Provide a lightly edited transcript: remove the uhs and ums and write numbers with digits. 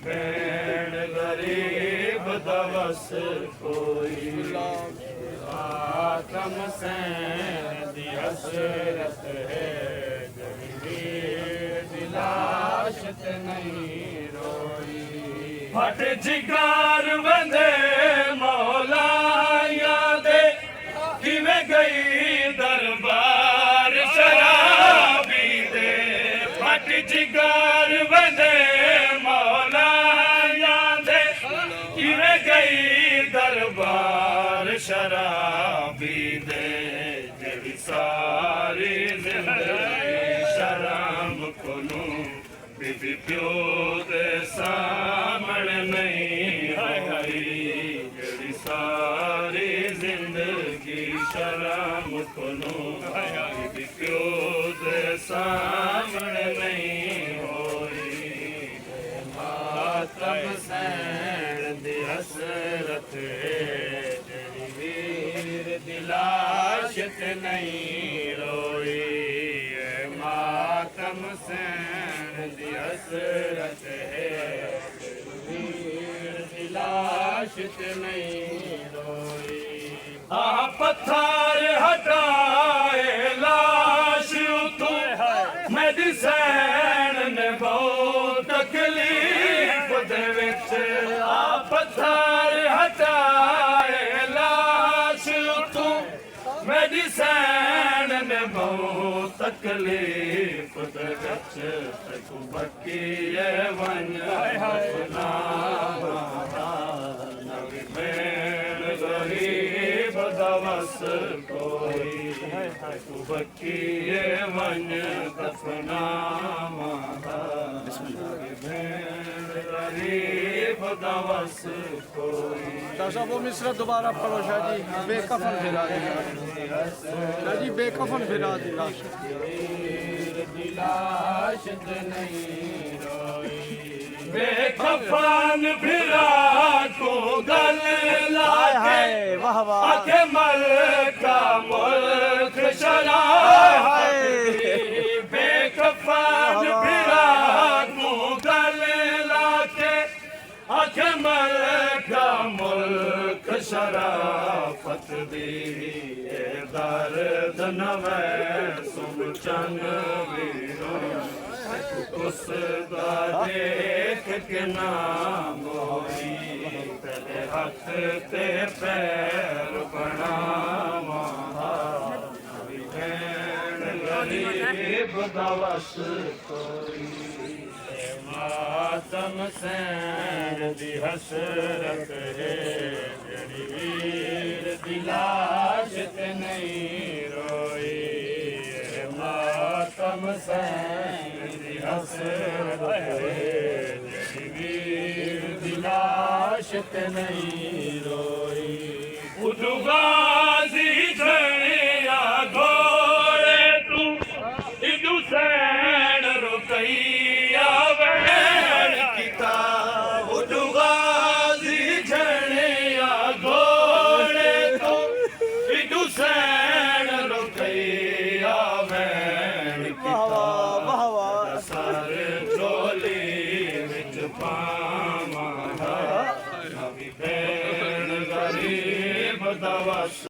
भेण गरीब दवस कोई आत्म सैन दी हसरत है जगवीर दी लाश ते नहीं रोई फट जिगार वंदे मौला यादे किवें गई दरबार शराबी दे फट जिगार वंदे मौला यादे किवें गई दरबार शराबी दे जेड़ी सारी जिंदगी शराब कोनू बीबी प्यो दे सामने नहीं आई जेड़ी सारी जिंदगी शराब कोनू बीबी प्यो दे सामने नहीं होई मातम सैन दी हसरत जेड़ी वीर दी लाश ते नहीं रोई मातम सैन दी हसरत है वीर दी लाश ते नहीं रोई पत्थर हटाए लाश तू मेरी सैन ने बहुत तकलीफ दे विच पत्थर हटाए लाश तू मेरी सैन ने बहुत तकलीफ दे विच तू बकी वन नवी भेण गरीब दवस कोई तू बकी वन दफनावा नवी भेण गरीब दवस कोई वो मिसरा दोबारा पढ़ो शाह जी बेकफन फिरा दिला शाह जी बेकफन फिरा दिला लाश नहीं रोई बेकफन फिरा को गल लाके वाह वाह आके मलका मुल्क शराब बेकफन फिरा को गल लाके आके मलका मुल्क शराफत दी दर्द नवे सुन चंग वीरों उस दा देख के नाम होई तेरे हाथ ते पैर बनावा नवी भेण गरीब दवस कोई मातम सैन दी हसरत है जेड़ी वीर दी लाश ते नहीं रोई मातम सैन दी हसरत है जेड़ी वीर दी लाश ते नहीं रोई